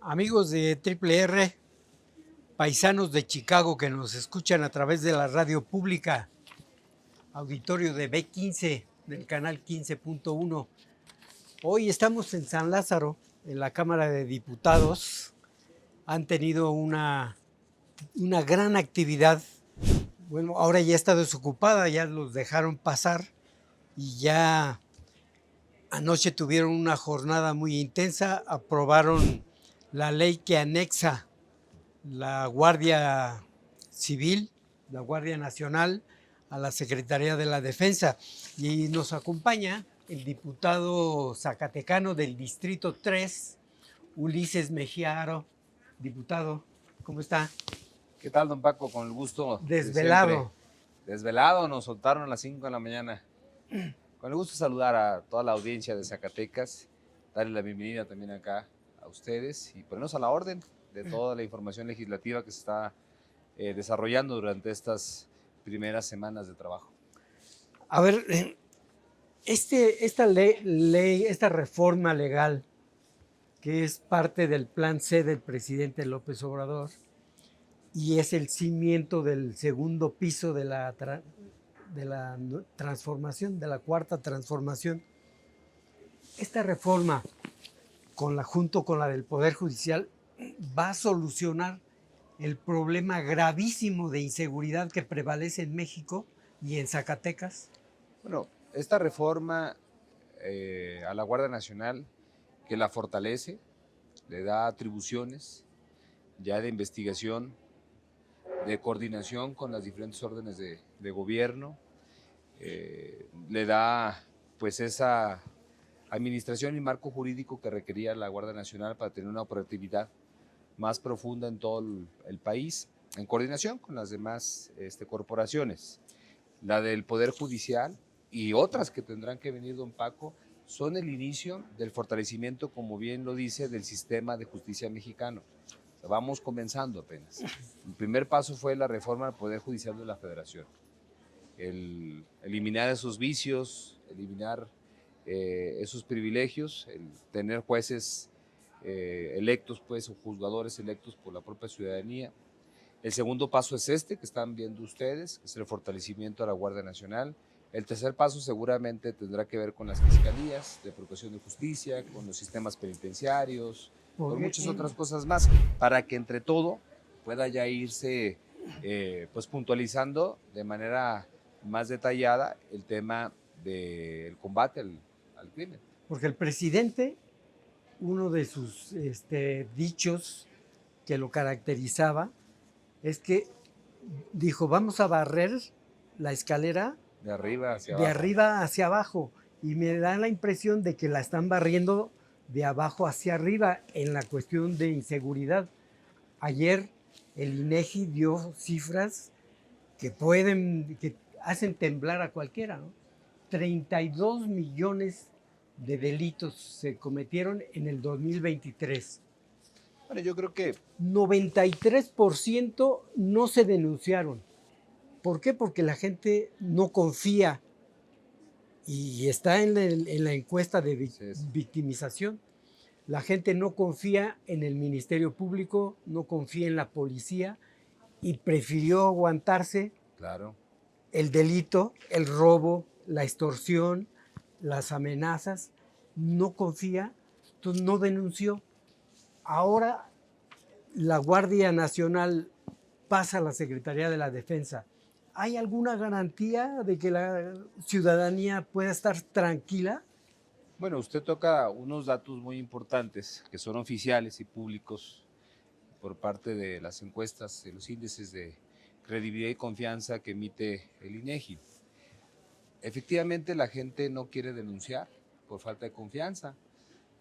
Amigos de Triple R, paisanos de Chicago que nos escuchan a través de la radio pública, auditorio de B15 del canal 15.1. Hoy estamos en San Lázaro, en la Cámara de Diputados. Han tenido una gran actividad. Bueno, ahora ya está desocupada, ya los dejaron pasar y ya anoche tuvieron una jornada muy intensa. Aprobaron la ley que anexa la Guardia Civil, la Guardia Nacional, a la Secretaría de la Defensa. Y nos acompaña el diputado zacatecano del Distrito 3, Ulises Mejía Aro. Diputado, ¿cómo está? ¿Qué tal, don Paco? Con el gusto de Desvelado. siempre. Desvelado, nos soltaron a las 5 de la mañana. Con el gusto de saludar a toda la audiencia de Zacatecas, darle la bienvenida también acá a ustedes y ponernos a la orden de toda la información legislativa que se está desarrollando durante estas primeras semanas de trabajo. A ver, esta reforma legal, que es parte del plan C del presidente López Obrador y es el cimiento del segundo piso de la transformación, de la cuarta transformación. Esta reforma, junto con la del Poder Judicial, va a solucionar el problema gravísimo de inseguridad que prevalece en México y en Zacatecas. Bueno, esta reforma a la Guardia Nacional, que la fortalece, le da atribuciones ya de investigación, de coordinación con las diferentes órdenes de gobierno, le da pues esa administración y marco jurídico que requería la Guardia Nacional para tener una operatividad más profunda en todo el país, en coordinación con las demás corporaciones. La del Poder Judicial y otras que tendrán que venir, don Paco, son el inicio del fortalecimiento, como bien lo dice, del sistema de justicia mexicano. O sea, vamos comenzando apenas. El primer paso fue la reforma del Poder Judicial de la Federación. El eliminar esos vicios, eliminar esos privilegios, el tener jueces electos, pues, o juzgadores electos por la propia ciudadanía. El segundo paso es que están viendo ustedes, que es el fortalecimiento a la Guardia Nacional. El tercer paso seguramente tendrá que ver con las fiscalías de procuración de justicia, con los sistemas penitenciarios, con muchas otras cosas más, para que entre todo pueda ya irse pues puntualizando de manera más detallada el tema del combate al crimen. Porque el presidente, uno de sus dichos que lo caracterizaba, es que dijo, vamos a barrer la escalera de arriba hacia abajo. Y me da la impresión de que la están barriendo de abajo hacia arriba en la cuestión de inseguridad. Ayer el INEGI dio cifras que hacen temblar a cualquiera, ¿no? 32 millones de delitos se cometieron en el 2023. Bueno, yo creo que 93% no se denunciaron. ¿Por qué? Porque la gente no confía y está en la encuesta de victimización. La gente no confía en el Ministerio Público, no confía en la policía y prefirió aguantarse el delito, el robo, la extorsión, las amenazas. No confía, entonces no denunció. Ahora la Guardia Nacional pasa a la Secretaría de la Defensa. ¿Hay alguna garantía de que la ciudadanía pueda estar tranquila? Bueno, usted toca unos datos muy importantes que son oficiales y públicos por parte de las encuestas, de los índices de credibilidad y confianza que emite el INEGI. Efectivamente, la gente no quiere denunciar por falta de confianza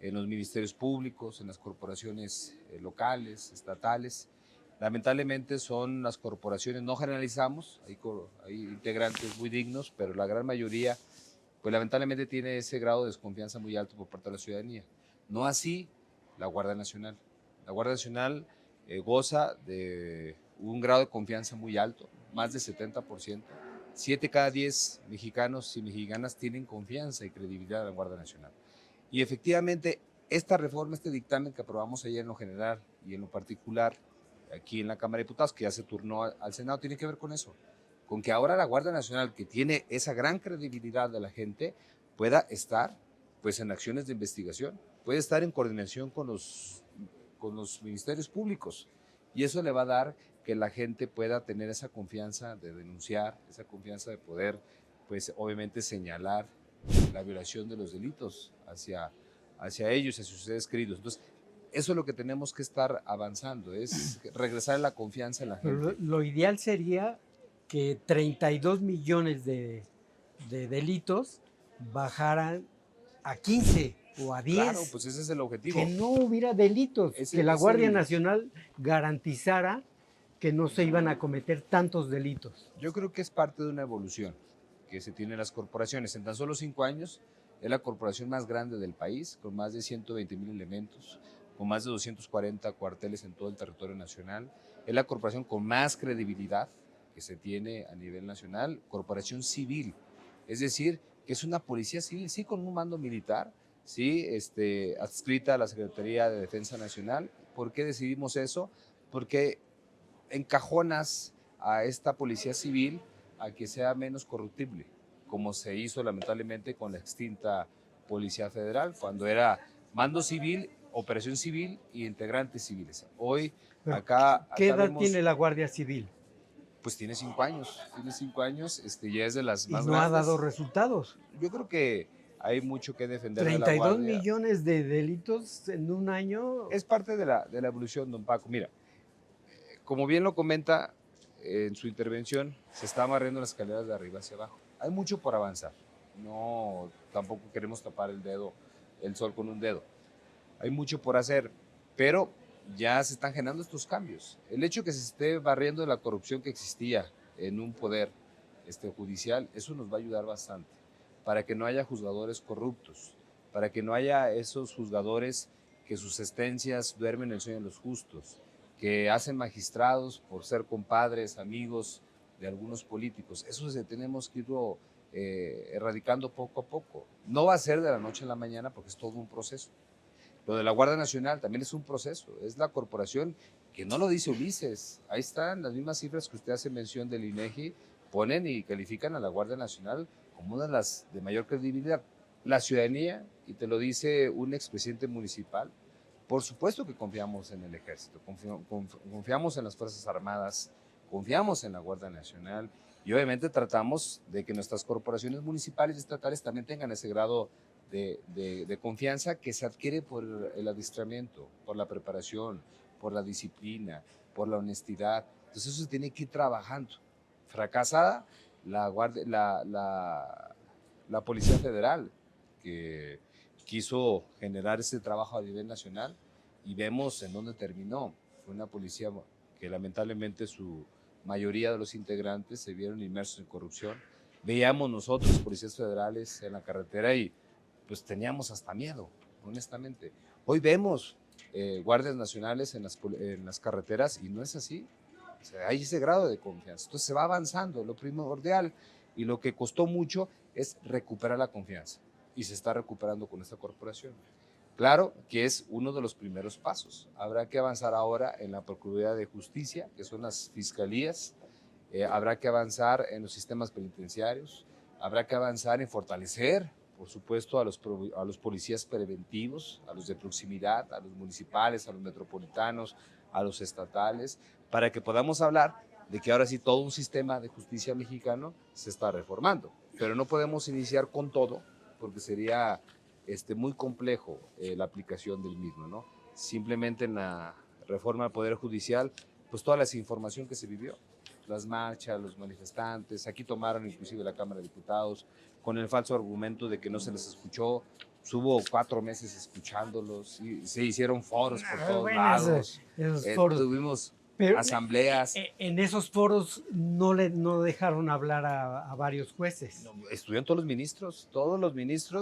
en los ministerios públicos, en las corporaciones locales, estatales. Lamentablemente son las corporaciones, no generalizamos, hay integrantes muy dignos, pero la gran mayoría, pues lamentablemente tiene ese grado de desconfianza muy alto por parte de la ciudadanía. No así la Guardia Nacional. La Guardia Nacional goza de un grado de confianza muy alto, más del 70%. 7 cada 10 mexicanos y mexicanas tienen confianza y credibilidad en la Guardia Nacional. Y efectivamente, esta reforma, este dictamen que aprobamos ayer en lo general y en lo particular aquí en la Cámara de Diputados, que ya se turnó al Senado, tiene que ver con eso, con que ahora la Guardia Nacional, que tiene esa gran credibilidad de la gente, pueda estar pues en acciones de investigación, puede estar en coordinación con los ministerios públicos, y eso le va a dar que la gente pueda tener esa confianza de denunciar, esa confianza de poder, pues obviamente señalar la violación de los delitos hacia ellos, hacia sus seres queridos. Entonces, eso es lo que tenemos que estar avanzando, es regresar la confianza en la Pero gente. lo ideal sería que 32 millones de delitos bajaran a 15 o a 10. Claro, pues ese es el objetivo. Que no hubiera delitos, Ese que la es Guardia el- Nacional garantizara que no se iban a cometer tantos delitos. Yo creo que es parte de una evolución que se tiene en las corporaciones. En tan solo 5 años es la corporación más grande del país, con más de 120,000 elementos, con más de 240 cuarteles en todo el territorio nacional. Es la corporación con más credibilidad que se tiene a nivel nacional, corporación civil. Es decir, que es una policía civil, sí con un mando militar, sí adscrita a la Secretaría de Defensa Nacional. ¿Por qué decidimos eso? Porque encajonas a esta policía civil a que sea menos corruptible, como se hizo lamentablemente con la extinta Policía Federal, cuando era mando civil, operación civil y integrantes civiles. Hoy Pero, acá, ¿qué acá edad vemos, tiene la Guardia Civil? pues tiene 5 años, ya es de las Y más no ha grandes. dado resultados. Yo creo que hay mucho que defender de la 32 Guardia. millones de delitos en un año. Es parte de la evolución, don Paco. Mira, como bien lo comenta en su intervención, se está barriendo las escaleras de arriba hacia abajo. Hay mucho por avanzar. No, tampoco queremos tapar el sol con un dedo. Hay mucho por hacer, pero ya se están generando estos cambios. El hecho de que se esté barriendo de la corrupción que existía en un poder judicial, eso nos va a ayudar bastante para que no haya juzgadores corruptos, para que no haya esos juzgadores que sus sentencias duermen el sueño de los justos, que hacen magistrados por ser compadres, amigos de algunos políticos. Eso tenemos que irlo erradicando poco a poco. No va a ser de la noche a la mañana porque es todo un proceso. Lo de la Guardia Nacional también es un proceso, es la corporación que no lo dice Ulises. Ahí están las mismas cifras que usted hace mención del INEGI, ponen y califican a la Guardia Nacional como una de las de mayor credibilidad. La ciudadanía, y te lo dice un expresidente municipal, por supuesto que confiamos en el Ejército, confiamos en las Fuerzas Armadas, confiamos en la Guardia Nacional y obviamente tratamos de que nuestras corporaciones municipales y estatales también tengan ese grado de confianza que se adquiere por el adiestramiento, por la preparación, por la disciplina, por la honestidad. Entonces eso se tiene que ir trabajando. Fracasada la Policía Federal, que quiso generar ese trabajo a nivel nacional y vemos en dónde terminó. Fue una policía que lamentablemente su mayoría de los integrantes se vieron inmersos en corrupción. Veíamos nosotros, policías federales, en la carretera y pues teníamos hasta miedo, honestamente. Hoy vemos guardias nacionales en las carreteras y no es así. O sea, hay ese grado de confianza. Entonces se va avanzando. Lo primordial y lo que costó mucho es recuperar la confianza y se está recuperando con esta corporación. Claro que es uno de los primeros pasos. Habrá que avanzar ahora en la Procuraduría de Justicia, que son las fiscalías. Habrá que avanzar en los sistemas penitenciarios. Habrá que avanzar en fortalecer, por supuesto, a los policías preventivos, a los de proximidad, a los municipales, a los metropolitanos, a los estatales, para que podamos hablar de que ahora sí todo un sistema de justicia mexicano se está reformando. Pero no podemos iniciar con todo, porque sería muy complejo la aplicación del mismo, ¿no? Simplemente en la reforma del Poder Judicial, pues toda la información que se vivió, las marchas, los manifestantes, aquí tomaron inclusive la Cámara de Diputados, con el falso argumento de que no se les escuchó, hubo 4 meses escuchándolos, y se hicieron foros por todos lados, Esos foros. tuvimos Pero asambleas. En esos foros no dejaron hablar a varios jueces. No, estuvieron todos los ministros.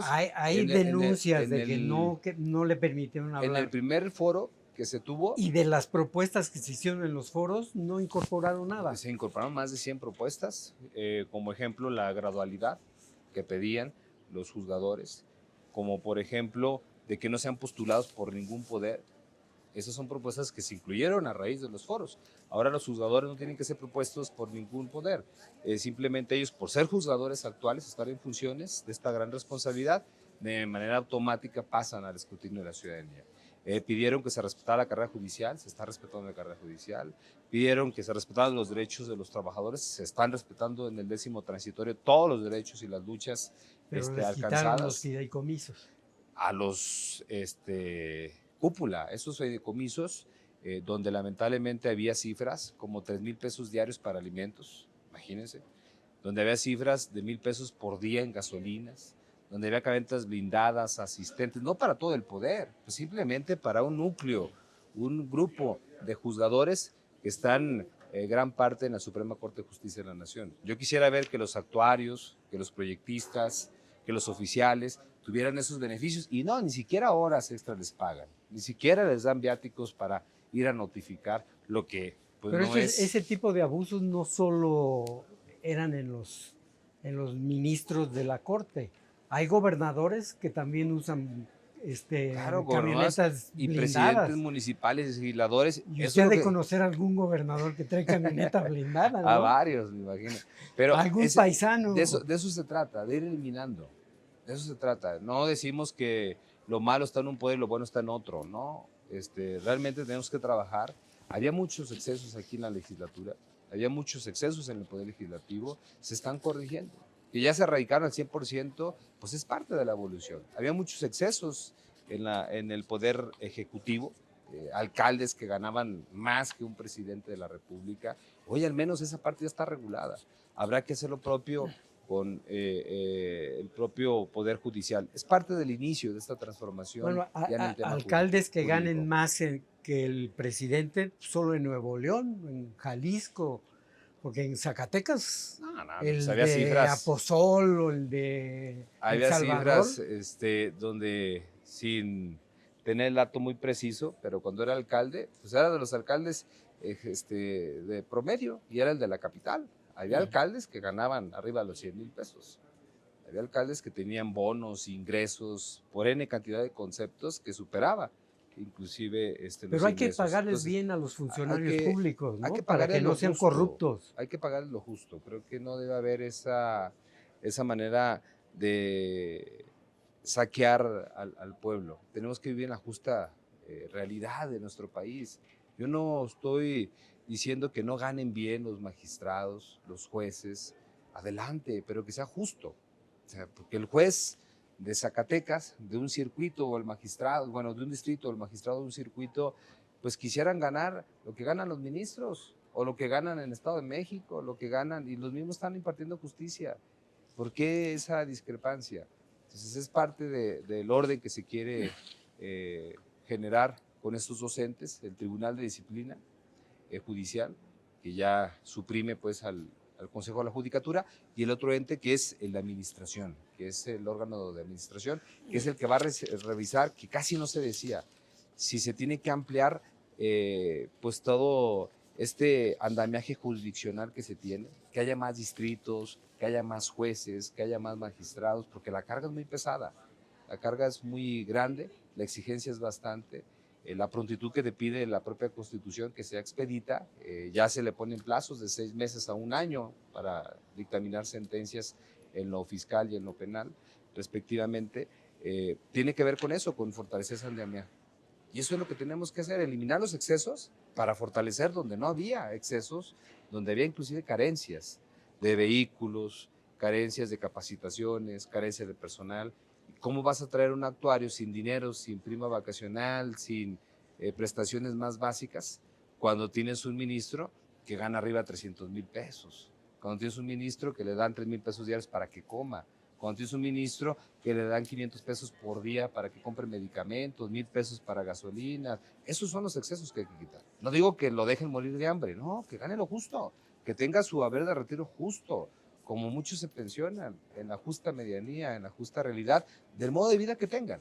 Hay denuncias de que no le permitieron hablar. En el primer foro que se tuvo. Y de las propuestas que se hicieron en los foros, no incorporaron nada. Se incorporaron más de 100 propuestas, como ejemplo la gradualidad que pedían los juzgadores, como por ejemplo de que no sean postulados por ningún poder. Esas son propuestas que se incluyeron a raíz de los foros. Ahora los juzgadores no tienen que ser propuestos por ningún poder. Simplemente ellos, por ser juzgadores actuales, estar en funciones de esta gran responsabilidad, de manera automática pasan al escrutinio de la ciudadanía. Pidieron que se respetara la carrera judicial, se está respetando la carrera judicial. Pidieron que se respetaran los derechos de los trabajadores, se están respetando en el 10º transitorio todos los derechos y las luchas Pero les alcanzadas. quitaron los fideicomisos. A los cúpula, esos fideicomisos, donde lamentablemente había cifras como 3,000 pesos diarios para alimentos, imagínense, donde había cifras de 1,000 pesos por día en gasolinas, donde había cabentas blindadas, asistentes, no para todo el poder, pues simplemente para un núcleo, un grupo de juzgadores que están gran parte en la Suprema Corte de Justicia de la Nación. Yo quisiera ver que los actuarios, que los proyectistas, que los oficiales tuvieran esos beneficios y no, ni siquiera horas extras les pagan, ni siquiera les dan viáticos para ir a notificar lo que pues Pero no es. ese tipo de abusos no solo eran en los ministros de la Corte, hay gobernadores que también usan Claro, camionetas y blindadas. presidentes municipales, legisladores. Y usted ha de conocer algún gobernador que trae camioneta blindada, ¿no? A varios, me imagino. Pero algún paisano. De eso se trata, de ir eliminando. De eso se trata. No decimos que lo malo está en un poder y lo bueno está en otro, no. Realmente tenemos que trabajar. Había muchos excesos aquí en la legislatura, había muchos excesos en el poder legislativo, se están corrigiendo. Que ya se erradicaron al 100%, pues es parte de la evolución. Había muchos excesos en el poder ejecutivo, alcaldes que ganaban más que un presidente de la República. Hoy al menos esa parte ya está regulada. Habrá que hacer lo propio con el propio Poder Judicial. Es parte del inicio de esta transformación. Bueno, ya en el tema alcaldes que jurídico. ganen más que el presidente solo en Nuevo León, en Jalisco, porque en Zacatecas el pues había de cifras, Aposol o el de había El Salvador. cifras donde, sin tener el dato muy preciso, pero cuando era alcalde, pues era de los alcaldes de promedio y era el de la capital. Había alcaldes que ganaban arriba de los 100,000 pesos. Había alcaldes que tenían bonos, ingresos, por N cantidad de conceptos que superaba inclusive Pero hay que pagarles bien a los funcionarios públicos, ¿no? Para que no sean corruptos. Hay que pagarles lo justo. Creo que no debe haber esa manera de saquear al pueblo. Tenemos que vivir en la justa realidad de nuestro país. Yo no estoy diciendo que no ganen bien los magistrados, los jueces, adelante, pero que sea justo. O sea, porque el juez de Zacatecas, de un circuito, o el magistrado, bueno, de un distrito, o el magistrado de un circuito, pues quisieran ganar lo que ganan los ministros, o lo que ganan en el Estado de México, lo que ganan, y los mismos están impartiendo justicia. ¿Por qué esa discrepancia? Entonces es parte del orden que se quiere generar con estos docentes, el Tribunal de Disciplina Judicial, que ya suprime pues al Consejo de la Judicatura, y el otro ente que es la administración, que es el órgano de administración, que es el que va a revisar, que casi no se decía, si se tiene que ampliar pues todo este andamiaje jurisdiccional que se tiene, que haya más distritos, que haya más jueces, que haya más magistrados, porque la carga es muy pesada, la carga es muy grande, la exigencia es bastante. La prontitud que te pide la propia Constitución que sea expedita, ya se le ponen plazos de 6 meses a 1 año para dictaminar sentencias en lo fiscal y en lo penal, respectivamente. Tiene que ver con eso, con fortalecer esa andamiaje. Y eso es lo que tenemos que hacer, eliminar los excesos para fortalecer donde no había excesos, donde había inclusive carencias de vehículos, carencias de capacitaciones, carencias de personal. ¿Cómo vas a traer un actuario sin dinero, sin prima vacacional, sin prestaciones más básicas, cuando tienes un ministro que gana arriba de 300,000 pesos? Cuando tienes un ministro que le dan 3,000 pesos diarios para que coma, cuando tienes un ministro que le dan 500 pesos por día para que compre medicamentos, 1,000 pesos para gasolina. Esos son los excesos que hay que quitar. No digo que lo dejen morir de hambre, no, que gane lo justo, que tenga su haber de retiro justo, como muchos se pensionan, en la justa medianía, en la justa realidad del modo de vida que tengan.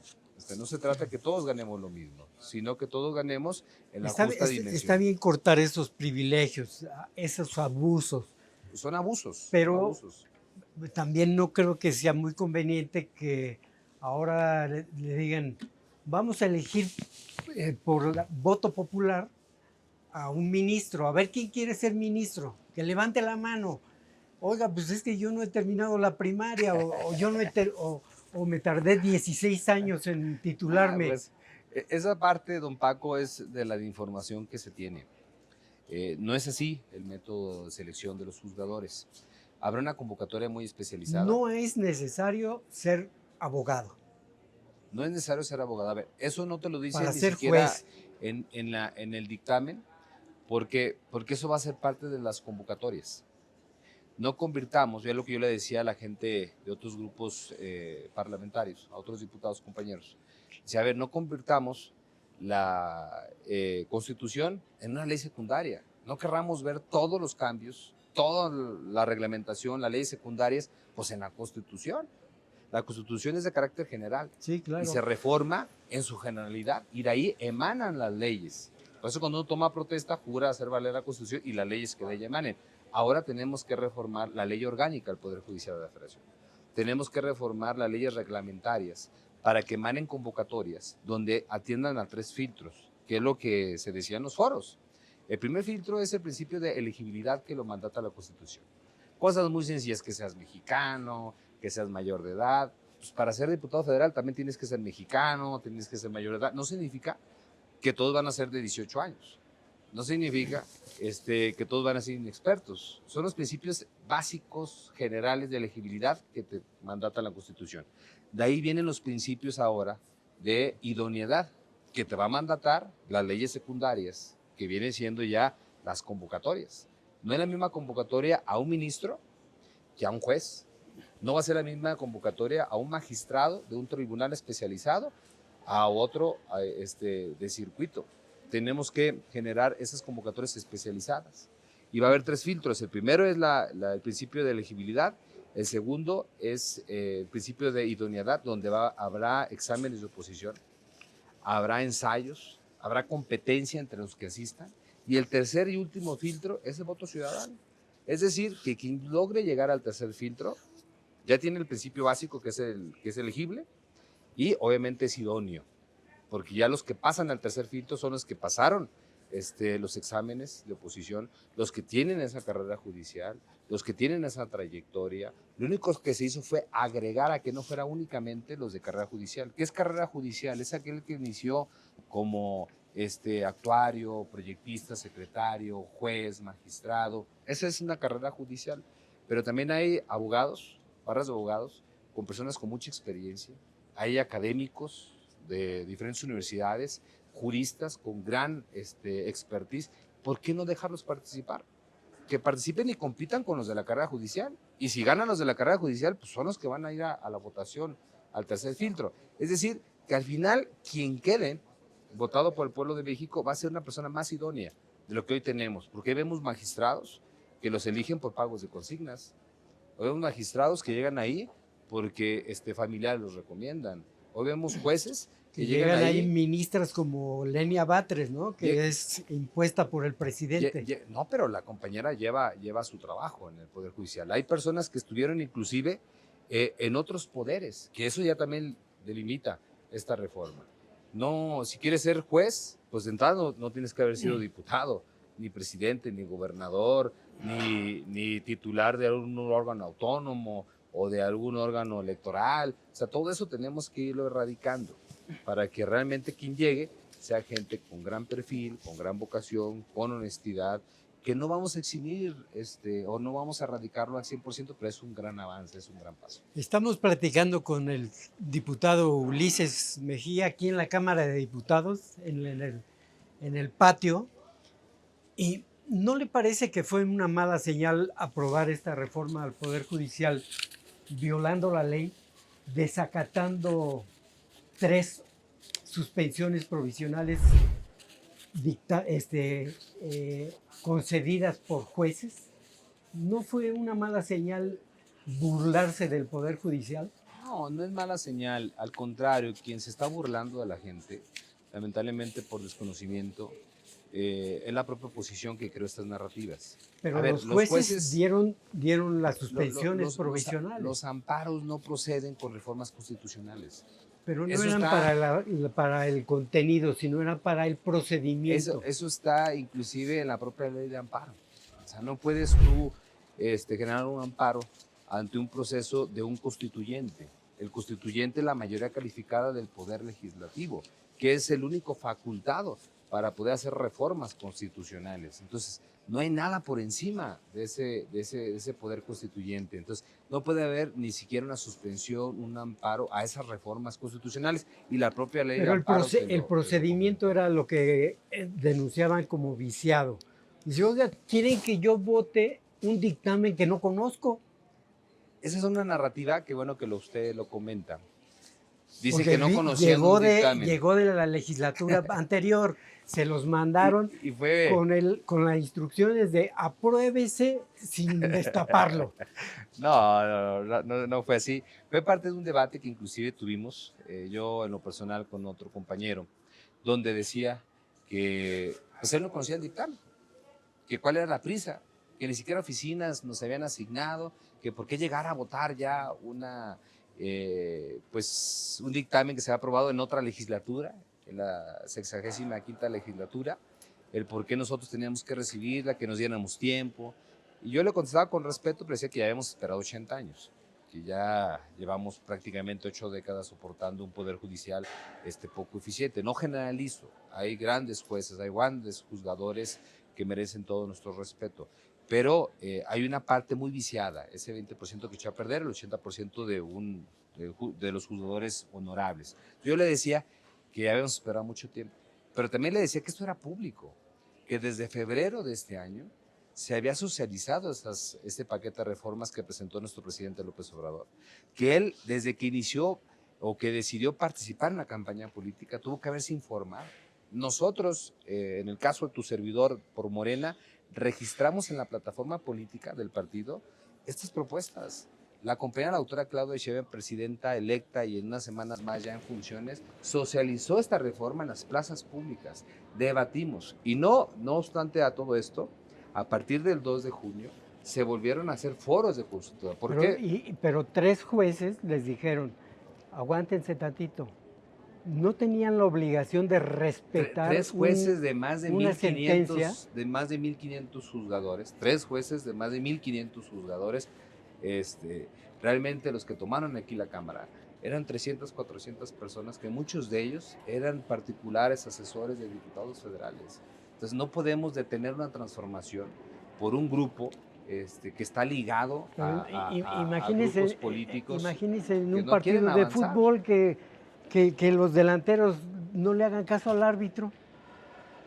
No se trata que todos ganemos lo mismo, sino que todos ganemos en la justa dimensión. Está bien cortar esos privilegios, esos abusos. Son abusos. Pero son abusos. También no creo que sea muy conveniente que ahora le digan, vamos a elegir por voto popular a un ministro, a ver quién quiere ser ministro, que levante la mano. Oiga, pues es que yo no he terminado la primaria o yo no o me tardé 16 años en titularme. Pues esa parte, don Paco, es de la información que se tiene. No es así el método de selección de los juzgadores. Habrá una convocatoria muy especializada. No es necesario ser abogado. No es necesario ser abogado. A ver, eso no te lo dice Para ni ser siquiera juez. en el dictamen, porque eso va a ser parte de las convocatorias. No convirtamos, ya lo que yo le decía a la gente de otros grupos parlamentarios, a otros diputados compañeros. Decía, a ver, no convirtamos la Constitución en una ley secundaria. No querramos ver todos los cambios, toda la reglamentación, las leyes secundarias, pues en la Constitución. La Constitución es de carácter general, sí, claro, y se reforma en su generalidad y de ahí emanan las leyes. Por eso cuando uno toma protesta, jura hacer valer la Constitución y las leyes que de ella emanen. Ahora tenemos que reformar la ley orgánica del Poder Judicial de la Federación. Tenemos que reformar las leyes reglamentarias para que emanen convocatorias donde atiendan a 3 filtros, que es lo que se decía en los foros. El primer filtro es el principio de elegibilidad que lo mandata la Constitución. Cosas muy sencillas, que seas mexicano, que seas mayor de edad. Pues para ser diputado federal también tienes que ser mexicano, tienes que ser mayor de edad. No significa que todos van a ser de 18 años. No significa que todos van a ser inexpertos. Son los principios básicos generales de elegibilidad que te mandata la Constitución. De ahí vienen los principios ahora de idoneidad, que te va a mandatar las leyes secundarias, que vienen siendo ya las convocatorias. No es la misma convocatoria a un ministro que a un juez. No va a ser la misma convocatoria a un magistrado de un tribunal especializado a otro de circuito. Tenemos que generar esas convocatorias especializadas. Y va a haber 3 filtros. El primero es el principio de elegibilidad. El segundo es el principio de idoneidad, donde habrá exámenes de oposición, habrá ensayos, habrá competencia entre los que asistan. Y el tercer y último filtro es el voto ciudadano. Es decir, que quien logre llegar al tercer filtro ya tiene el principio básico, que es elegible, y obviamente es idóneo, porque ya los que pasan al tercer filtro son los que pasaron los exámenes de oposición, los que tienen esa carrera judicial, los que tienen esa trayectoria. Lo único que se hizo fue agregar a que no fuera únicamente los de carrera judicial. ¿Qué es carrera judicial? Es aquel que inició como actuario, proyectista, secretario, juez, magistrado. Esa es una carrera judicial. Pero también hay abogados, barras de abogados, con personas con mucha experiencia. Hay académicos de diferentes universidades, juristas con gran expertise. ¿Por qué no dejarlos participar? Que participen y compitan con los de la carrera judicial. Y si ganan los de la carrera judicial, pues son los que van a ir a la votación, al tercer filtro. Es decir, que al final quien quede votado por el pueblo de México va a ser una persona más idónea de lo que hoy tenemos. Porque vemos magistrados que los eligen por pagos de consignas. Hoy vemos magistrados que llegan ahí porque familiares los recomiendan. Hoy vemos jueces que llegan ahí. Ministras como Lenia Batres, ¿no? Que es impuesta por el presidente. No, pero la compañera lleva su trabajo en el Poder Judicial. Hay personas que estuvieron inclusive en otros poderes, que eso ya también delimita esta reforma. No, si quieres ser juez, pues de entrada no tienes que haber sido diputado, ni presidente, ni gobernador, ni titular de algún órgano autónomo o de algún órgano electoral. O sea, todo eso tenemos que irlo erradicando para que realmente quien llegue sea gente con gran perfil, con gran vocación, con honestidad, que no vamos a eximir o no vamos a erradicarlo al 100%, pero es un gran avance, es un gran paso. Estamos platicando con el diputado Ulises Mejía aquí en la Cámara de Diputados, en el patio, y ¿no le parece que fue una mala señal aprobar esta reforma al Poder Judicial, violando la ley, desacatando 3 suspensiones provisionales concedidas por jueces? ¿No fue una mala señal burlarse del Poder Judicial? No, no es mala señal. Al contrario, quien se está burlando de la gente, lamentablemente por desconocimiento, es la propia oposición que creó estas narrativas. Pero A ver, los jueces dieron las suspensiones provisionales. Los amparos no proceden con reformas constitucionales. Pero no Eso eran está, para el contenido, sino eran para el procedimiento. eso está inclusive en la propia ley de amparo. O sea, no puedes tú generar un amparo ante un proceso de un constituyente. El constituyente es la mayoría calificada del Poder Legislativo, que es el único facultado para poder hacer reformas constitucionales. Entonces, no hay nada por encima de ese poder constituyente. Entonces, no puede haber ni siquiera una suspensión, un amparo a esas reformas constitucionales y la propia ley Pero de amparo. el procedimiento era lo que denunciaban como viciado. Dice, oiga, ¿quieren que yo vote un dictamen que no conozco? Esa es una narrativa que bueno que usted lo comenta. Dice Porque que no conocían un dictamen. Llegó de la legislatura anterior, se los mandaron y fue... con las instrucciones de apruébese sin destaparlo. No fue así. Fue parte de un debate que inclusive tuvimos, yo en lo personal con otro compañero, donde decía que pues él no conocía el dictamen, que cuál era la prisa, que ni siquiera oficinas nos habían asignado, que por qué llegar a votar ya pues un dictamen que se ha aprobado en otra legislatura, en la 65ª legislatura, el por qué nosotros teníamos que recibirla, que nos diéramos tiempo. Y yo le contestaba con respeto, pero decía que ya habíamos esperado 80 años, que ya llevamos prácticamente 8 décadas soportando un poder judicial poco eficiente. No generalizo, hay grandes jueces, hay grandes juzgadores que merecen todo nuestro respeto, pero hay una parte muy viciada, ese 20% que echó a perder, el 80% de los juzgadores honorables. Yo le decía que ya habíamos esperado mucho tiempo, pero también le decía que esto era público, que desde febrero de este año se había socializado este paquete de reformas que presentó nuestro presidente López Obrador, que él desde que inició o que decidió participar en la campaña política tuvo que haberse informado. Nosotros, en el caso de tu servidor por Morena, registramos en la plataforma política del partido estas propuestas. La compañera la doctora Claudia Sheinbaum, presidenta electa y en unas semanas más ya en funciones, socializó esta reforma en las plazas públicas, debatimos y no obstante a todo esto, a partir del 2 de junio se volvieron a hacer foros de consulta. Pero 3 jueces les dijeron, aguántense tantito. No tenían la obligación de respetar 3 jueces de más de una sentencia. De más de 1,500 juzgadores, 3 jueces de más de 1,500 juzgadores, realmente los que tomaron aquí la Cámara eran 300, 400 personas, que muchos de ellos eran particulares asesores de diputados federales. Entonces no podemos detener una transformación por un grupo que está ligado a grupos políticos. Imagínense en un partido de fútbol que los delanteros no le hagan caso al árbitro.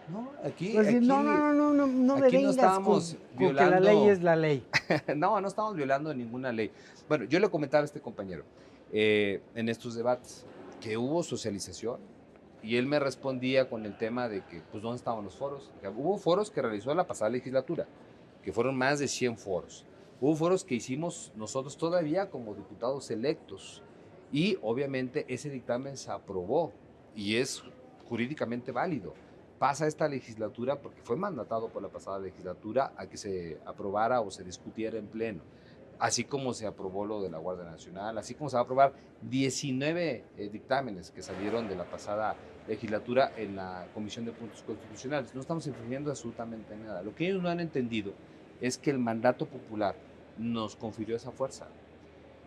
No, aquí no me vengas estábamos con que la ley es la ley. No estamos violando ninguna ley. Bueno, yo le comentaba a este compañero en estos debates que hubo socialización y él me respondía con el tema de que, pues, ¿dónde estaban los foros? Hubo foros que realizó la pasada legislatura, que fueron más de 100 foros. Hubo foros que hicimos nosotros todavía como diputados electos y obviamente ese dictamen se aprobó y es jurídicamente válido. Pasa esta legislatura porque fue mandatado por la pasada legislatura a que se aprobara o se discutiera en pleno, así como se aprobó lo de la Guardia Nacional, así como se va a aprobar 19 dictámenes que salieron de la pasada legislatura en la Comisión de Puntos Constitucionales. No estamos infringiendo absolutamente nada. Lo que ellos no han entendido es que el mandato popular nos confirió esa fuerza.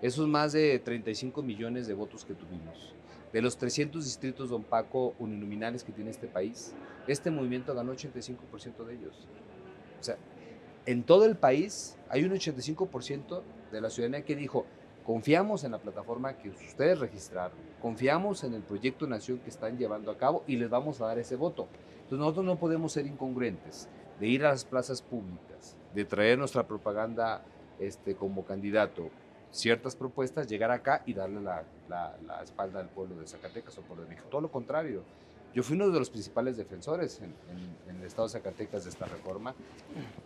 Esos más de 35 millones de votos que tuvimos, de los 300 distritos, don Paco, uninominales que tiene este país, este movimiento ganó 85% de ellos. O sea, en todo el país hay un 85% de la ciudadanía que dijo, confiamos en la plataforma que ustedes registraron, confiamos en el proyecto Nación que están llevando a cabo y les vamos a dar ese voto. Entonces nosotros no podemos ser incongruentes de ir a las plazas públicas, de traer nuestra propaganda como candidato, ciertas propuestas, llegar acá y darle la espalda al pueblo de Zacatecas o pueblo de México. Todo lo contrario. Yo fui uno de los principales defensores en el estado de Zacatecas de esta reforma.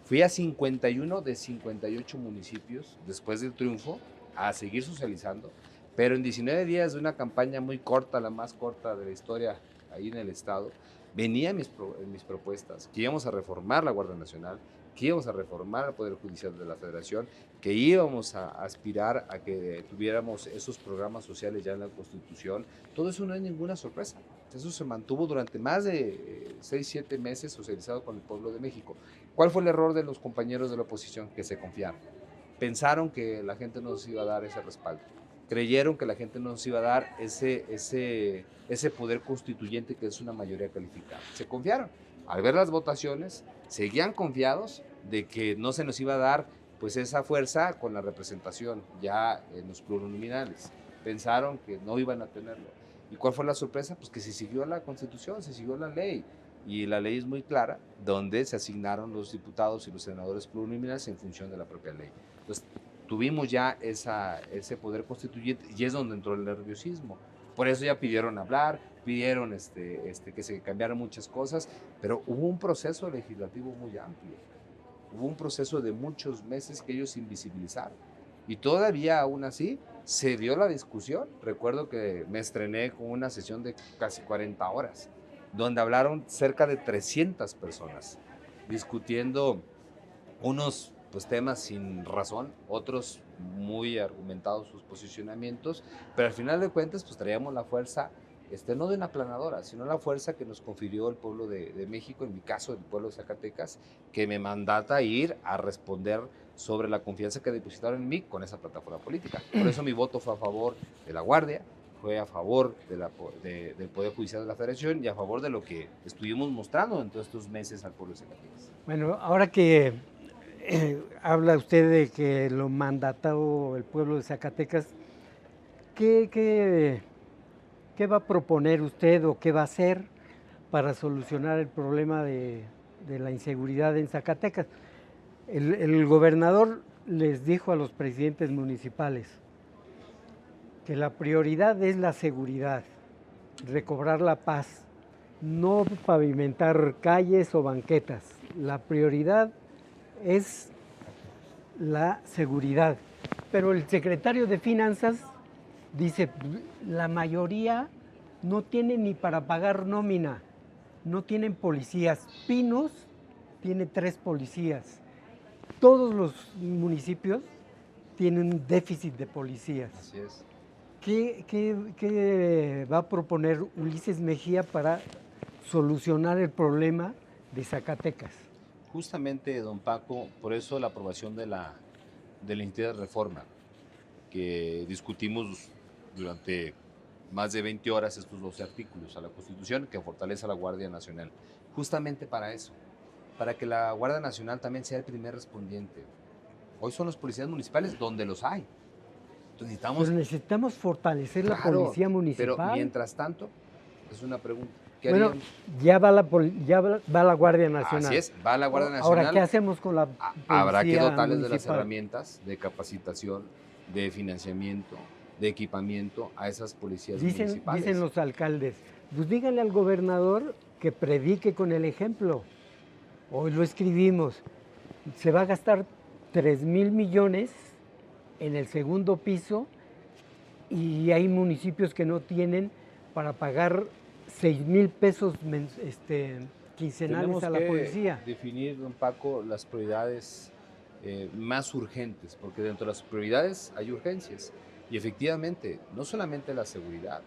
Fui a 51 de 58 municipios después del triunfo a seguir socializando, pero en 19 días de una campaña muy corta, la más corta de la historia ahí en el Estado, venía en mis propuestas que íbamos a reformar la Guardia Nacional, que íbamos a reformar el Poder Judicial de la Federación, que íbamos a aspirar a que tuviéramos esos programas sociales ya en la Constitución. Todo eso no es ninguna sorpresa. Eso se mantuvo durante más de 6, 7 meses socializado con el pueblo de México. ¿Cuál fue el error de los compañeros de la oposición? Que se confiaron. Pensaron que la gente no nos iba a dar ese respaldo. Creyeron que la gente no nos iba a dar ese poder constituyente que es una mayoría calificada. Se confiaron. Al ver las votaciones, seguían confiados de que no se nos iba a dar pues esa fuerza con la representación ya en los plurinominales. Pensaron que no iban a tenerlo. ¿Y cuál fue la sorpresa? Pues que se siguió la Constitución, se siguió la ley. Y la ley es muy clara, donde se asignaron los diputados y los senadores plurinominales en función de la propia ley. Entonces, tuvimos ya ese poder constituyente y es donde entró el nerviosismo. Por eso ya pidieron hablar, pidieron que se cambiaran muchas cosas, pero hubo un proceso legislativo muy amplio. Hubo un proceso de muchos meses que ellos invisibilizaron. Y todavía aún así se dio la discusión. Recuerdo que me estrené con una sesión de casi 40 horas, donde hablaron cerca de 300 personas, discutiendo unos pues, temas sin razón, otros muy argumentados sus posicionamientos, pero al final de cuentas pues traíamos la fuerza, no de una planadora, sino la fuerza que nos confirió el pueblo de México, en mi caso el pueblo de Zacatecas, que me mandata ir a responder sobre la confianza que depositaron en mí con esa plataforma política. Por eso mi voto fue a favor de la Guardia, fue a favor del Poder Judicial de la Federación y a favor de lo que estuvimos mostrando en todos estos meses al pueblo de Zacatecas. Bueno, ahora que habla usted de que lo mandató el pueblo de Zacatecas, ¿qué va a proponer usted o qué va a hacer para solucionar el problema de la inseguridad en Zacatecas? El gobernador les dijo a los presidentes municipales que la prioridad es la seguridad, recobrar la paz, no pavimentar calles o banquetas. La prioridad es la seguridad. Pero el secretario de Finanzas dice, la mayoría no tiene ni para pagar nómina, no tienen policías. Pinos tiene 3 policías. Todos los municipios tienen un déficit de policías. Así es. ¿Qué va a proponer Ulises Mejía para solucionar el problema de Zacatecas? Justamente, don Paco, por eso la aprobación de la iniciativa de reforma, que discutimos durante más de 20 horas estos 12 artículos a la Constitución que fortalece a la Guardia Nacional. Justamente para eso, para que la Guardia Nacional también sea el primer respondiente. Hoy son los policías municipales donde los hay. Entonces necesitamos fortalecer la claro, policía municipal. Pero mientras tanto, es una pregunta. Bueno, ya va la Guardia Nacional. Así es, va la Guardia Nacional. Ahora, ¿qué hacemos con la policía Habrá que dotarles municipal? de las herramientas de capacitación, de financiamiento, de equipamiento a esas policías municipales. Dicen los alcaldes, pues díganle al gobernador que predique con el ejemplo. Hoy lo escribimos, se va a gastar 3,000 millones en el segundo piso y hay municipios que no tienen para pagar 6,000 pesos quincenales a la policía. Tenemos que definir, don Paco, las prioridades más urgentes, porque dentro de las prioridades hay urgencias. Y efectivamente, no solamente la seguridad,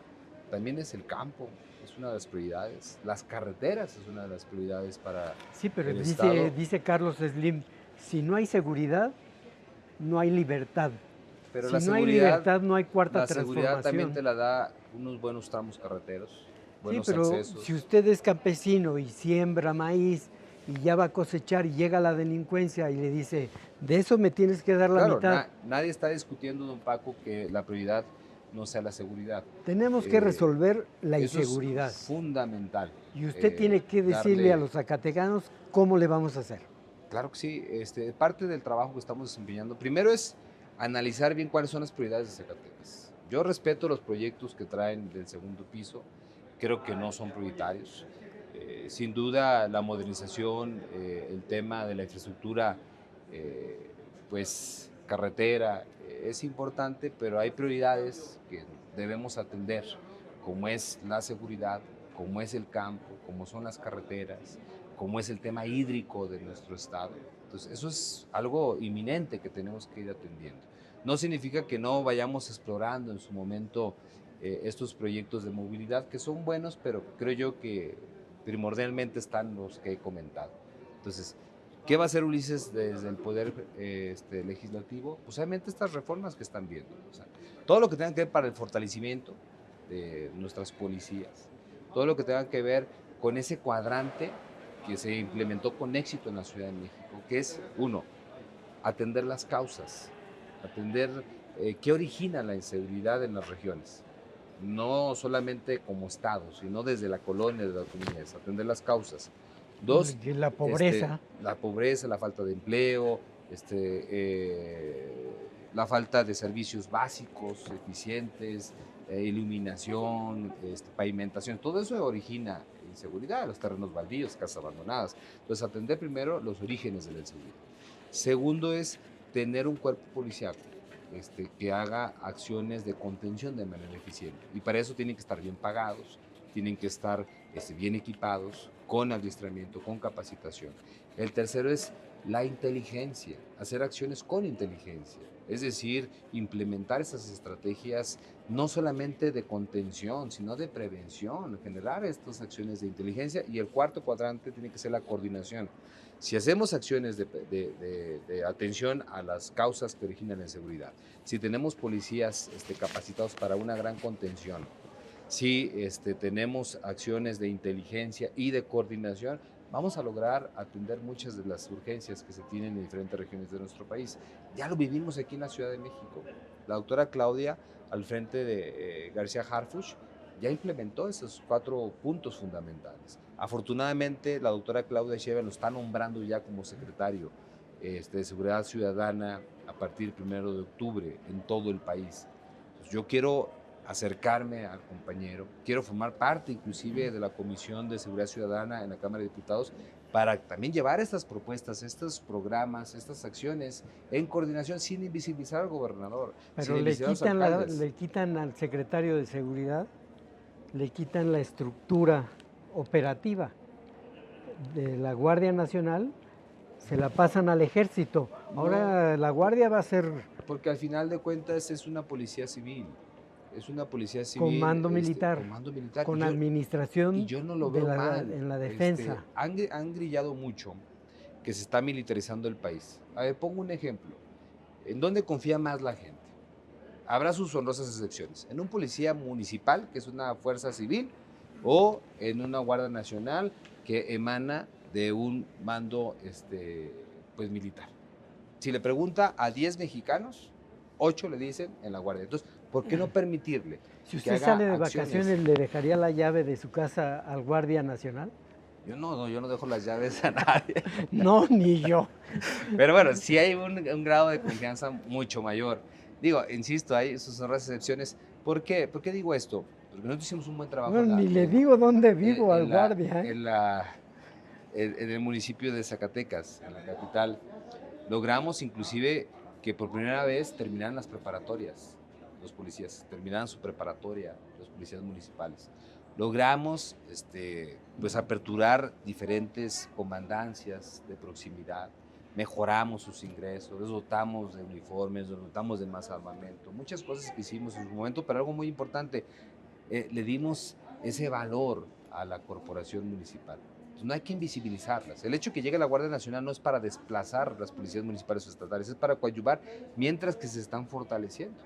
también es el campo, es una de las prioridades. Las carreteras es una de las prioridades para sí, pero el Estado. Dice Carlos Slim, si no hay seguridad, no hay libertad. Pero si no hay libertad, no hay cuarta transformación. La seguridad también te la da unos buenos tramos carreteros, buenos sí, pero accesos. Si usted es campesino y siembra maíz y ya va a cosechar y llega la delincuencia y le dice, de eso me tienes que dar la mitad. Nadie está discutiendo, don Paco, que la prioridad no sea la seguridad. Tenemos que resolver la inseguridad. Es fundamental. Y usted tiene que decirle a los zacatecanos cómo le vamos a hacer. Claro que sí. Parte del trabajo que estamos desempeñando, primero es analizar bien cuáles son las prioridades de Zacatecas. Yo respeto los proyectos que traen del segundo piso, creo que no son prioritarios. Sin duda la modernización, el tema de la infraestructura, pues carretera, es importante, pero hay prioridades que debemos atender, como es la seguridad, como es el campo, como son las carreteras, como es el tema hídrico de nuestro estado. Entonces, eso es algo inminente que tenemos que ir atendiendo. No significa que no vayamos explorando en su momento estos proyectos de movilidad que son buenos, pero creo yo que primordialmente están los que he comentado. Entonces, ¿qué va a hacer Ulises desde el Poder Legislativo? Pues obviamente estas reformas que están viendo. O sea, todo lo que tenga que ver para el fortalecimiento de nuestras policías, todo lo que tenga que ver con ese cuadrante que se implementó con éxito en la Ciudad de México, que es, uno, atender las causas, atender qué origina la inseguridad en las regiones, no solamente como Estado, sino desde la colonia, de las comunidades, atender las causas. Dos, La pobreza. la pobreza, la falta de empleo, la falta de servicios básicos, eficientes, iluminación, pavimentación, todo eso origina inseguridad, los terrenos baldíos, casas abandonadas. Entonces, atender primero los orígenes de la inseguridad. Segundo es tener un cuerpo policiaco que haga acciones de contención de manera eficiente. Y para eso tienen que estar bien pagados, tienen que estar bien equipados, con adiestramiento, con capacitación. El tercero es la inteligencia, hacer acciones con inteligencia, es decir, implementar esas estrategias no solamente de contención, sino de prevención, generar estas acciones de inteligencia. Y el cuarto cuadrante tiene que ser la coordinación. Si hacemos acciones de atención a las causas que originan la inseguridad, si tenemos policías capacitados para una gran contención, si tenemos acciones de inteligencia y de coordinación, vamos a lograr atender muchas de las urgencias que se tienen en diferentes regiones de nuestro país. Ya lo vivimos aquí en la Ciudad de México. La doctora Claudia, al frente de García Harfuch, ya implementó esos 4 puntos fundamentales. Afortunadamente, la doctora Claudia Sheinbaum lo está nombrando ya como secretario de Seguridad Ciudadana a partir del 1 de octubre en todo el país. Entonces, yo quiero acercarme al compañero, quiero formar parte inclusive de la Comisión de Seguridad Ciudadana en la Cámara de Diputados para también llevar estas propuestas, estos programas, estas acciones en coordinación sin invisibilizar al gobernador. Pero le quitan al secretario de Seguridad, le quitan la estructura operativa de la Guardia Nacional, se la pasan al Ejército. Ahora la Guardia va a ser... Porque al final de cuentas es una policía civil. Es una policía civil. Comando militar. Con administración y yo no lo veo mal. En la defensa. Han grillado mucho que se está militarizando el país. A ver, pongo un ejemplo. ¿En dónde confía más la gente? Habrá sus honrosas excepciones. ¿En un policía municipal, que es una fuerza civil, o en una Guardia Nacional que emana de un mando pues, militar? Si le pregunta a 10 mexicanos, 8 le dicen en la Guardia. Entonces, ¿por qué no permitirle? Si usted sale de vacaciones, ¿le dejaría la llave de su casa al Guardia Nacional? Yo no dejo las llaves a nadie. No, ni yo. Pero bueno, sí hay un grado de confianza mucho mayor. Digo, insisto, hay sus honrosas excepciones. ¿Por qué? ¿Por qué digo esto? Porque nosotros hicimos un buen trabajo. Bueno, ni le digo dónde vivo al guardia. En el municipio de Zacatecas, en la capital, logramos inclusive que por primera vez terminaran las preparatorias, los policías, terminaran su preparatoria, los policías municipales. Logramos pues aperturar diferentes comandancias de proximidad, mejoramos sus ingresos, les dotamos de uniformes, les dotamos de más armamento, muchas cosas que hicimos en su momento, pero algo muy importante, le dimos ese valor a la corporación municipal. Entonces, no hay que invisibilizarlas. El hecho de que llegue la Guardia Nacional no es para desplazar las policías municipales o estatales, es para coadyuvar mientras que se están fortaleciendo.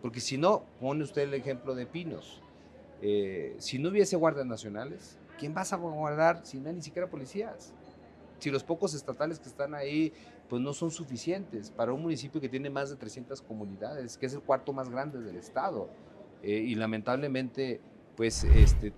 Porque si no, pone usted el ejemplo de Pinos, si no hubiese guardias nacionales, ¿quién va a guardar si no hay ni siquiera policías? Si los pocos estatales que están ahí pues no son suficientes para un municipio que tiene más de 300 comunidades, que es el cuarto más grande del estado, y lamentablemente pues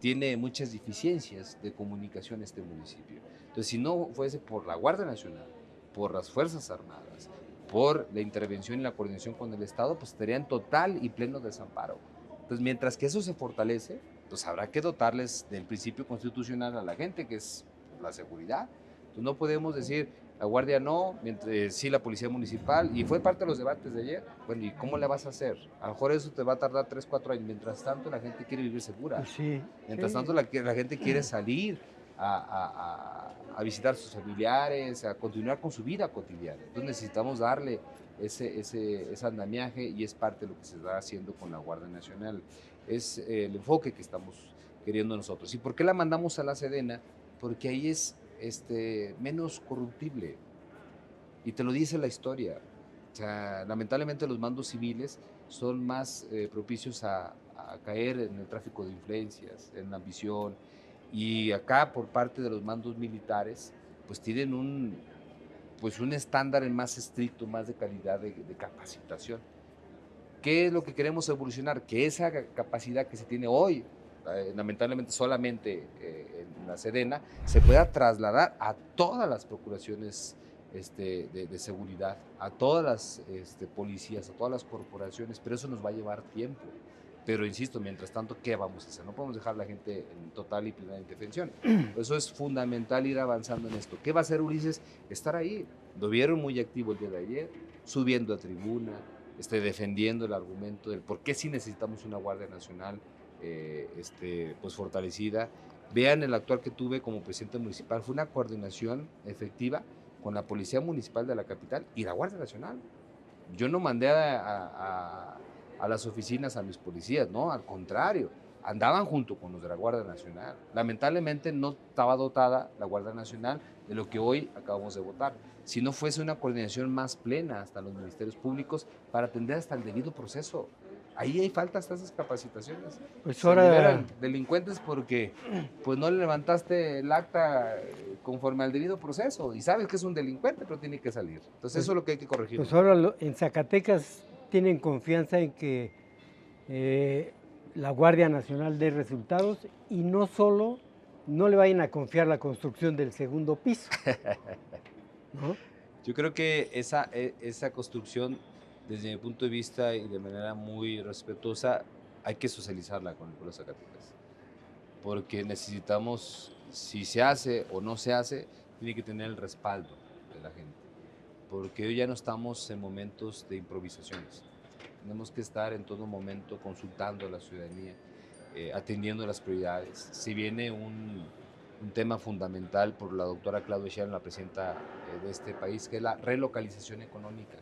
tiene muchas deficiencias de comunicación este municipio. Entonces, si no fuese por la Guardia Nacional, por las Fuerzas Armadas, por la intervención y la coordinación con el Estado, pues estaría en total y pleno desamparo. Entonces, mientras que eso se fortalece, pues habrá que dotarles del principio constitucional a la gente, que es la seguridad. Entonces, no podemos decir, la Guardia no, mientras, sí la Policía Municipal, y fue parte de los debates de ayer. Bueno, ¿y cómo le vas a hacer? A lo mejor eso te va a tardar 3, 4 años. Mientras tanto, la gente quiere vivir segura. Pues sí, Mientras sí. tanto, la gente quiere salir a visitar a sus familiares, a continuar con su vida cotidiana. Entonces necesitamos darle ese andamiaje, y es parte de lo que se está haciendo con la Guardia Nacional. Es el enfoque que estamos queriendo nosotros. ¿Y por qué la mandamos a la Sedena? Porque ahí es menos corruptible, y te lo dice la historia. O sea, lamentablemente los mandos civiles son más propicios a caer en el tráfico de influencias, en la ambición, y acá por parte de los mandos militares pues tienen un estándar más estricto, más de calidad de capacitación. ¿Qué es lo que queremos evolucionar? Que esa capacidad que se tiene hoy, lamentablemente solamente en la Sedena, se pueda trasladar a todas las procuraciones de seguridad, a todas las policías, a todas las corporaciones, pero eso nos va a llevar tiempo. Pero insisto, mientras tanto, ¿qué vamos a hacer? No podemos dejar a la gente en total y plena indefensión. Por eso es fundamental ir avanzando en esto. ¿Qué va a hacer Ulises? Estar ahí. Lo vieron muy activo el día de ayer, subiendo a tribuna, defendiendo el argumento del por qué sí necesitamos una Guardia Nacional pues fortalecida. Vean el actual que tuve como presidente municipal, fue una coordinación efectiva con la Policía Municipal de la capital y la Guardia Nacional. Yo no mandé a las oficinas a mis policías, no, al contrario, andaban junto con los de la Guardia Nacional. Lamentablemente no estaba dotada la Guardia Nacional de lo que hoy acabamos de votar. Si no fuese una coordinación más plena hasta los ministerios públicos para atender hasta el debido proceso. Ahí hay falta hasta esas capacitaciones. Pues Se ahora liberan delincuentes porque pues no le levantaste el acta conforme al debido proceso, y sabes que es un delincuente, pero tiene que salir. Entonces eso es lo que hay que corregir. Pues ahora en Zacatecas tienen confianza en que la Guardia Nacional dé resultados, y no solo no le vayan a confiar la construcción del segundo piso, ¿no? Yo creo que esa construcción, desde mi punto de vista y de manera muy respetuosa, hay que socializarla con el pueblo de Zacatecas. Porque necesitamos, si se hace o no se hace, tiene que tener el respaldo de la gente. Porque hoy ya no estamos en momentos de improvisaciones. Tenemos que estar en todo momento consultando a la ciudadanía, atendiendo las prioridades. Si viene un tema fundamental por la doctora Claudia Sheinbaum, la presidenta de este país, que es la relocalización económica.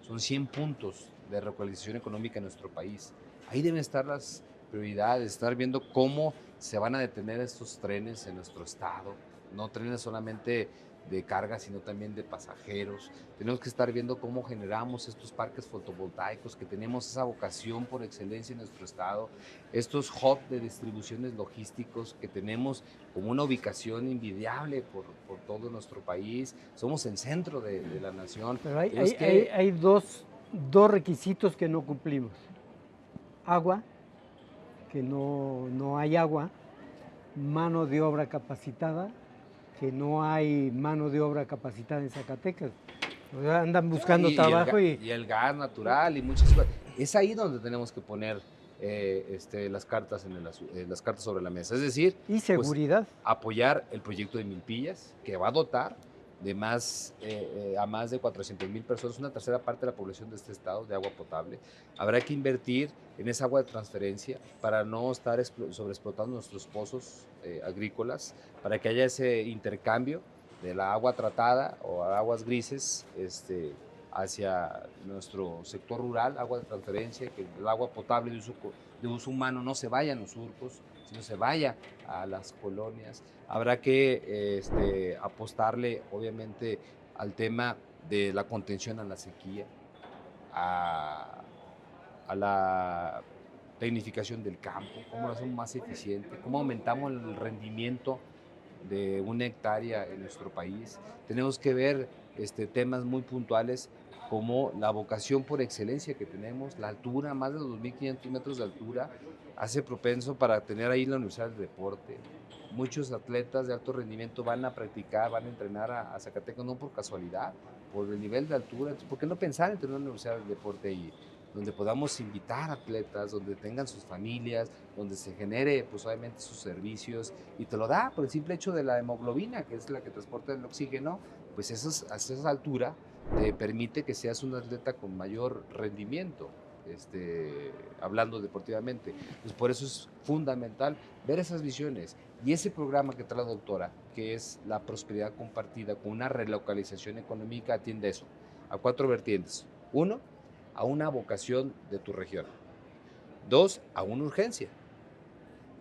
Son 100 puntos de relocalización económica en nuestro país. Ahí deben estar las prioridades, estar viendo cómo se van a detener estos trenes en nuestro estado, no trenes solamente de carga, sino también de pasajeros. Tenemos que estar viendo cómo generamos estos parques fotovoltaicos, que tenemos esa vocación por excelencia en nuestro estado, estos hubs de distribuciones logísticos que tenemos como una ubicación envidiable por todo nuestro país. Somos el centro de la nación. Pero hay dos requisitos que no cumplimos. Agua, que no hay agua; mano de obra capacitada, que no hay mano de obra capacitada en Zacatecas. O sea, andan buscando trabajo y el gas natural y muchas cosas. Es ahí donde tenemos que poner las cartas sobre la mesa. Es decir, y seguridad. Pues, apoyar el proyecto de Milpillas, que va a dotar de a más de 400,000 personas, una tercera parte de la población de este estado, de agua potable. Habrá que invertir en esa agua de transferencia para no estar sobreexplotando nuestros pozos agrícolas, para que haya ese intercambio de la agua tratada o aguas grises hacia nuestro sector rural, agua de transferencia, que el agua potable de uso humano no se vaya a los surcos, sino se vaya a las colonias. Habrá que apostarle, obviamente, al tema de la contención a la sequía, a la tecnificación del campo, cómo lo hacemos más eficiente, cómo aumentamos el rendimiento de una hectárea en nuestro país. Tenemos que ver temas muy puntuales como la vocación por excelencia que tenemos, la altura, más de 2.500 metros de altura, hace propenso para tener ahí la Universidad del Deporte. Muchos atletas de alto rendimiento van a practicar, van a entrenar a Zacatecas, no por casualidad, por el nivel de altura. Entonces, ¿por qué no pensar en tener una Universidad del Deporte ahí, donde podamos invitar atletas, donde tengan sus familias, donde se genere pues obviamente sus servicios, y te lo da por el simple hecho de la hemoglobina, que es la que transporta el oxígeno, pues a esa altura te permite que seas un atleta con mayor rendimiento, hablando deportivamente. Pues por eso es fundamental ver esas visiones. Y ese programa que trae la doctora, que es la prosperidad compartida con una relocalización económica, atiende eso, a 4 vertientes. 1, a una vocación de tu región. 2, a una urgencia.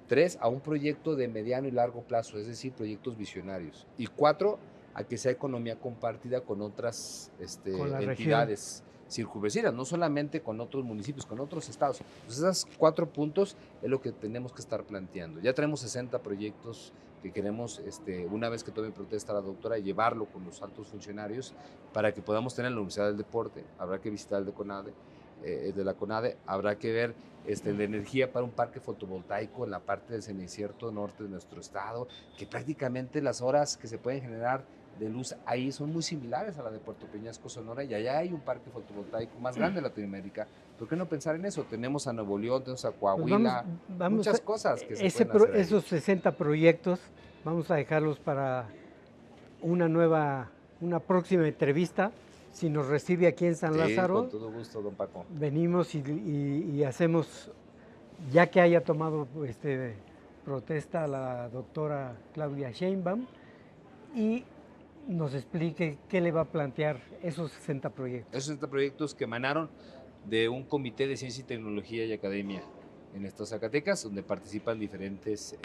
3, a un proyecto de mediano y largo plazo, es decir, proyectos visionarios. Y 4, a que sea economía compartida con otras Con la entidades circunvecinas, no solamente con otros municipios, con otros estados. Entonces, esos 4 puntos es lo que tenemos que estar planteando. Ya tenemos 60 proyectos que queremos, una vez que tome protesta la doctora, llevarlo con los altos funcionarios para que podamos tener la Universidad del Deporte. Habrá que visitar el de CONADE, de la CONADE, habrá que ver la energía para un parque fotovoltaico en la parte del semicierto norte de nuestro estado, que prácticamente las horas que se pueden generar de luz ahí son muy similares a la de Puerto Peñasco, Sonora, y allá hay un parque fotovoltaico más grande de Latinoamérica. ¿Por qué no pensar en eso? Tenemos a Nuevo León, tenemos a Coahuila, pues muchas cosas que se pueden hacer ahí. Esos 60 proyectos vamos a dejarlos para una próxima entrevista. Si nos recibe aquí en San Lázaro, con todo gusto, don Paco. venimos y hacemos, ya que haya tomado protesta la doctora Claudia Sheinbaum, y nos explique qué le va a plantear esos 60 proyectos. Esos 60 proyectos que emanaron de un comité de ciencia y tecnología y academia en estas Zacatecas, donde participan diferentes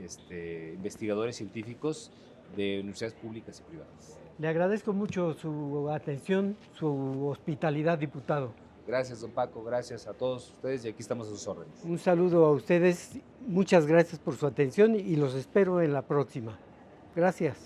investigadores científicos de universidades públicas y privadas. Le agradezco mucho su atención, su hospitalidad, diputado. Gracias, don Paco, gracias a todos ustedes y aquí estamos a sus órdenes. Un saludo a ustedes, muchas gracias por su atención y los espero en la próxima. Gracias.